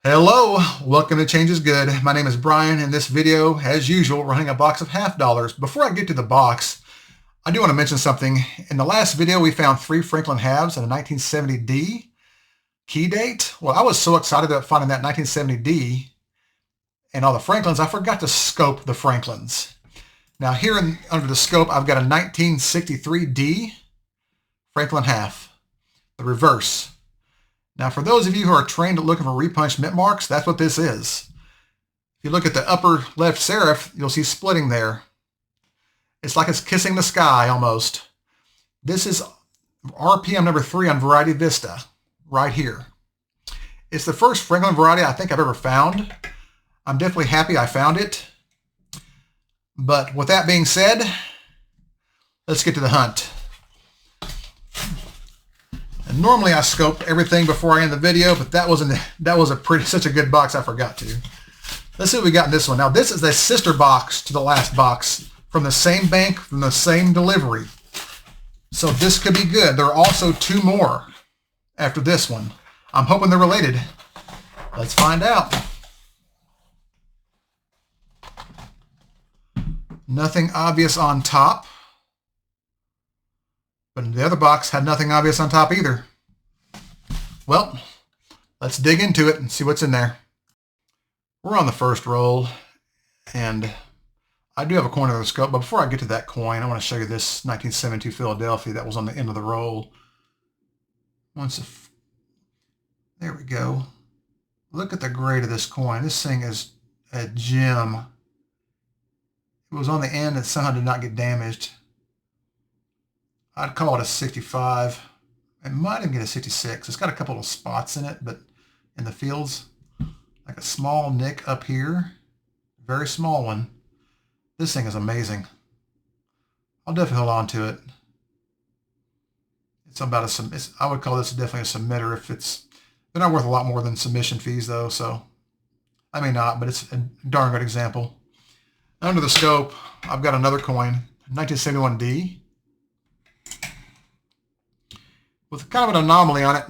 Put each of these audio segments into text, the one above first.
Hello, welcome to Change is Good. My name is Brian. In this video, as usual, we're hunting a box of $half. Before I get to the box, I do want to mention something. In the last video, we found 3 Franklin halves and a 1970D key date. Well, I was so excited about finding that 1970D and all the Franklins, I forgot to scope the Franklins. Now here under the scope, I've got a 1963D Franklin half, the reverse. Now, for those of you who are trained at looking for repunched mint marks, that's what this is. If you look at the upper left serif, you'll see splitting there. It's like it's kissing the sky almost. This is RPM number 3 on Variety Vista, right here. It's the first Franklin variety I think I've ever found. I'm definitely happy I found it. But with that being said, let's get to the hunt. And normally I scope everything before I end the video, but that was such a good box I forgot to. Let's see what we got in this one. Now this is a sister box to the last box from the same bank, from the same delivery. So this could be good. There are also 2 more after this one. I'm hoping they're related. Let's find out. Nothing obvious on top. But the other box had nothing obvious on top either. Well, let's dig into it and see what's in there. We're on the first roll, and I do have a coin on the scope, but before I get to that coin, I want to show you this 1972 Philadelphia that was on the end of the roll. There we go. Look at the grade of this coin. This thing is a gem. It was on the end and somehow did not get damaged. I'd call it a 65. It might even get a 66. It's got a couple of spots in it, but in the fields, like a small nick up here, very small one. This thing is amazing. I'll definitely hold on to it. It's about I would call this definitely a submitter. They're not worth a lot more than submission fees though, so I may not, but it's a darn good example. Under the scope, I've got another coin, 1971D. With kind of an anomaly on it.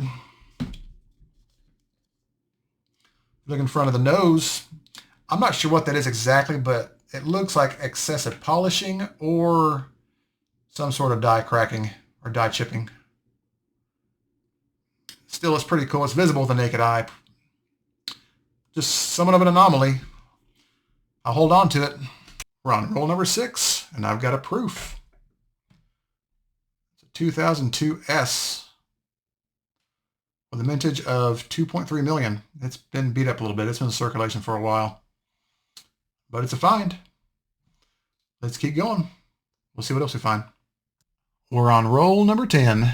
Look in front of the nose. I'm not sure what that is exactly, but it looks like excessive polishing or some sort of die cracking or die chipping. Still, it's pretty cool. It's visible with the naked eye. Just somewhat of an anomaly. I'll hold on to it. We're on roll number 6, and I've got a proof. It's a 2002 S. With a mintage of 2.3 million. It's been beat up a little bit. It's been in circulation for a while. But it's a find. Let's keep going. We'll see what else we find. We're on roll number 10.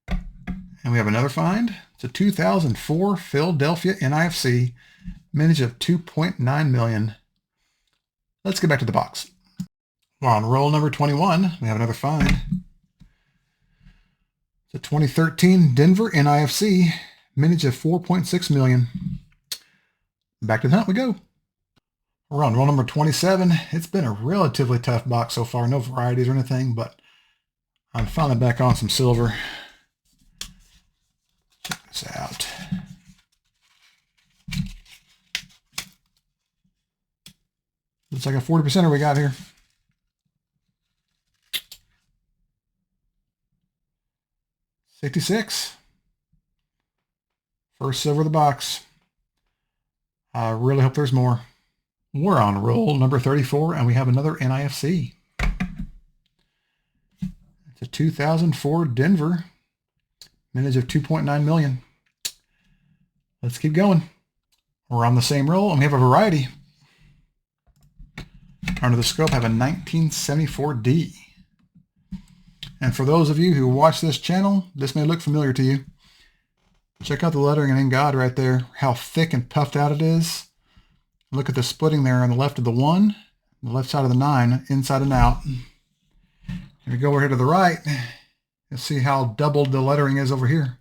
And we have another find. It's a 2004 Philadelphia NIFC. Mintage of 2.9 million. Let's get back to the box. We're on roll number 21. We have another find. The 2013 Denver NIFC, mintage of 4.6 million. Back to the hunt we go. We're on roll number 27. It's been a relatively tough box so far. No varieties or anything, but I'm finally back on some silver. Check this out. Looks like a 40%er we got here. $66. First silver of the box. I really hope there's more. We're on roll number 34, and we have another NIFC. It's a 2004 Denver. Mintage of 2.9 million. Let's keep going. We're on the same roll, and we have a variety. Under the scope, I have a 1974D. And for those of you who watch this channel, this may look familiar to you. Check out the lettering in God right there, how thick and puffed out it is. Look at the splitting there on the left of the 1, the left side of the 9, inside and out. If you go over here to the right, you'll see how doubled the lettering is over here.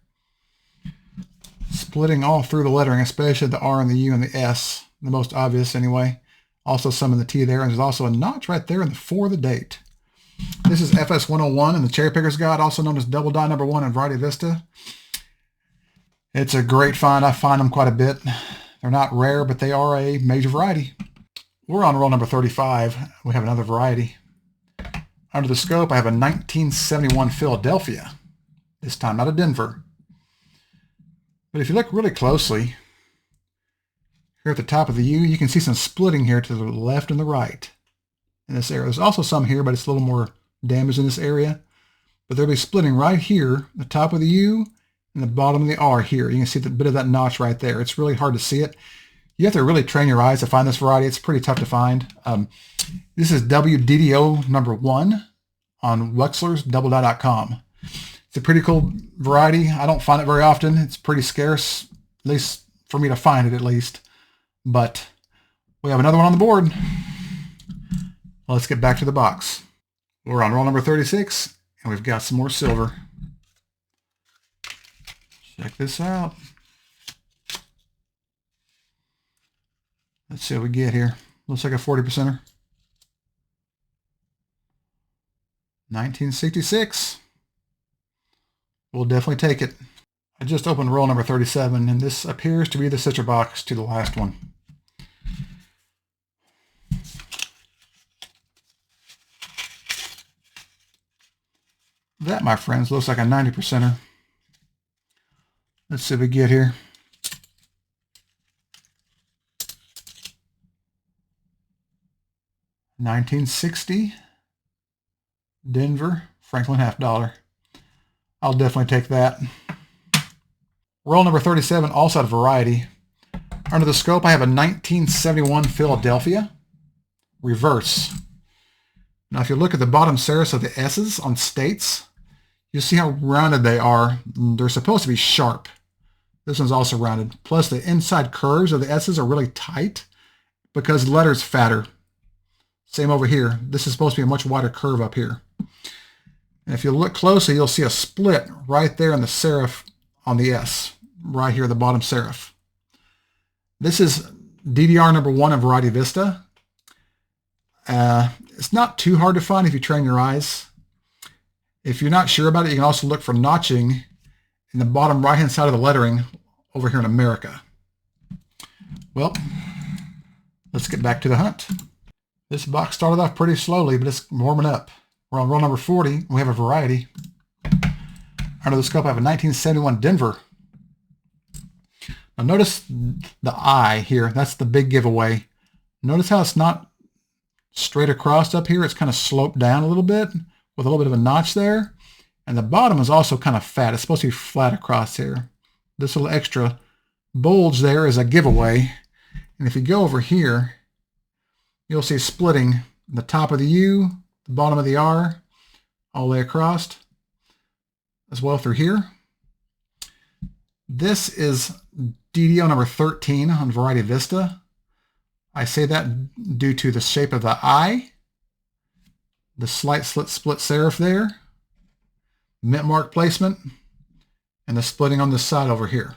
Splitting all through the lettering, especially the R and the U and the S, the most obvious anyway. Also some in the T there, and there's also a notch right there in the 4 of the date. This is FS 101 in the Cherry Picker's Guide, also known as Double Die Number 1 in Variety Vista. It's a great find. I find them quite a bit. They're not rare, but they are a major variety. We're on roll number 35. We have another variety. Under the scope, I have a 1971 Philadelphia. This time out of Denver. But if you look really closely, here at the top of the U, you can see some splitting here to the left and the right in this area. There's also some here, but it's a little more damaged in this area. But there'll be splitting right here, the top of the U and the bottom of the R here. You can see the bit of that notch right there. It's really hard to see it. You have to really train your eyes to find this variety. It's pretty tough to find. This is WDDO number 1 on WexlersDoubleDie.com. It's a pretty cool variety. I don't find it very often. It's pretty scarce, at least for me to find it at least. But we have another one on the board. Let's get back to the box. We're on roll number 36, and we've got some more silver. Check this out. Let's see what we get here. Looks like a 40%er. 1966. We'll definitely take it. I just opened roll number 37, and this appears to be the sister box to the last one. That, my friends, looks like a 90%er. Let's see what we get here. $1960, Denver, Franklin half dollar. I'll definitely take that. Roll number 37, also out of variety. Under the scope, I have a 1971 Philadelphia, reverse. Now, if you look at the bottom serifs of the S's on states, you'll see how rounded they are. They're supposed to be sharp. This one's also rounded. Plus, the inside curves of the S's are really tight because the letter's fatter. Same over here. This is supposed to be a much wider curve up here. And if you look closely, you'll see a split right there in the serif on the S, right here, the bottom serif. This is DDR number 1 of Variety Vista. It's not too hard to find if you train your eyes. If you're not sure about it, you can also look for notching in the bottom right-hand side of the lettering over here in America. Well, let's get back to the hunt. This box started off pretty slowly, but it's warming up. We're on roll number 40. We have a variety. Under the scope, I have a 1971 Denver. Now notice the I here. That's the big giveaway. Notice how it's not straight across up here. It's kind of sloped down a little bit with a little bit of a notch there. And the bottom is also kind of fat. It's supposed to be flat across here. This little extra bulge there is a giveaway. And if you go over here, you'll see splitting the top of the U, the bottom of the R, all the way across, as well through here. This is DDO number 13 on Variety Vista. I say that due to the shape of the I, the slight split serif there, mint mark placement, and the splitting on this side over here.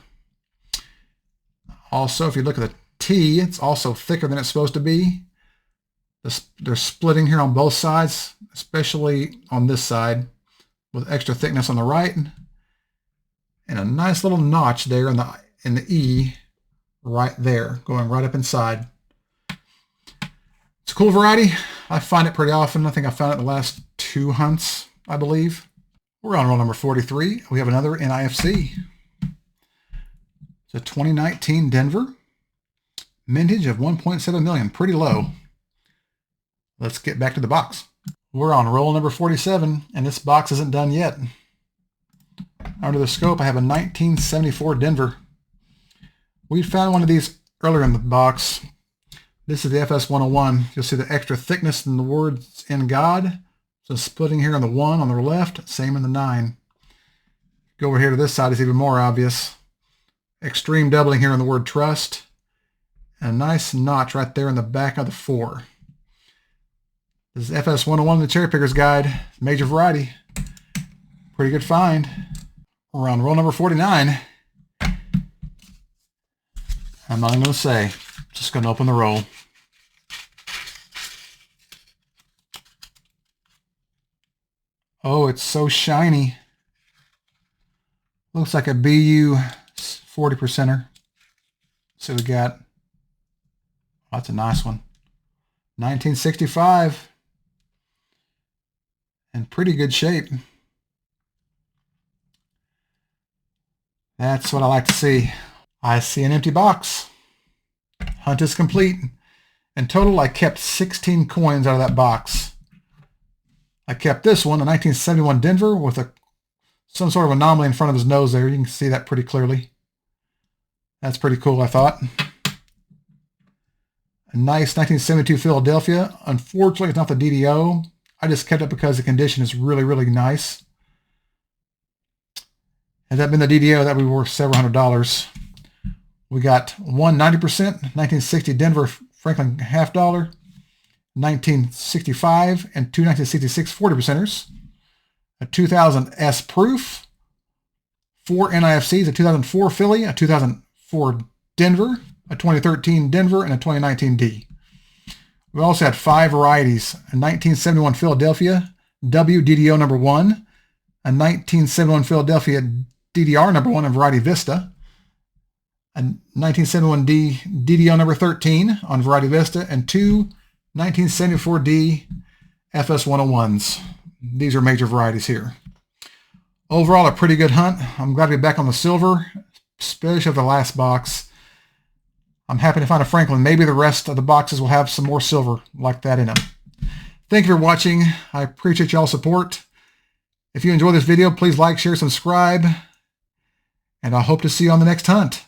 Also, if you look at the T, it's also thicker than it's supposed to be. There's splitting here on both sides, especially on this side, with extra thickness on the right, and a nice little notch there in the E right there, going right up inside. It's a cool variety. I find it pretty often. I think I found it in the last 2 hunts, I believe. We're on roll number 43. We have another NIFC. It's a 2019 Denver. Mintage of 1.7 million. Pretty low. Let's get back to the box. We're on roll number 47, and this box isn't done yet. Under the scope, I have a 1974 Denver. We found one of these earlier in the box. This is the FS 101. You'll see the extra thickness in the words "in God." So splitting here on the 1 on the left, same in the 9. Go over here to this side, it's even more obvious. Extreme doubling here on the word trust. And a nice notch right there in the back of the 4. This is FS 101, the Cherry Picker's Guide. Major variety. Pretty good find. We're on roll number 49. I'm not even going to say. Just going to open the roll. Oh, it's so shiny. Looks like a BU 40%er. So we got, oh, that's a nice one. 1965. In pretty good shape. That's what I like to see. I see an empty box. Hunt is complete. In total, I kept 16 coins out of that box. I kept this one, a 1971 Denver with some sort of anomaly in front of his nose there. You can see that pretty clearly. That's pretty cool, I thought. A nice 1972 Philadelphia. Unfortunately, it's not the DDO. I just kept it because the condition is really, really nice. Had that been the DDO, that would be worth several $100s. We got one 90%, 1960 Denver Franklin half dollar, 1965, and two 1966 40%ers. A 2000 S proof, 4 NIFCs, a 2004 Philly, a 2004 Denver, a 2013 Denver, and a 2019 D. We also had 5 varieties, a 1971 Philadelphia W DDO number 1, a 1971 Philadelphia DDR number 1 in Variety Vista, a 1971 D DDO number 13 on Variety Vista, and 2 1974 D FS 101s. These are major varieties here. Overall, a pretty good hunt. I'm glad to be back on the silver, especially the last box. I'm happy to find a Franklin. Maybe the rest of the boxes will have some more silver like that in them. Thank you for watching. I appreciate y'all's support. If you enjoyed this video, please like, share, subscribe, and I hope to see you on the next hunt.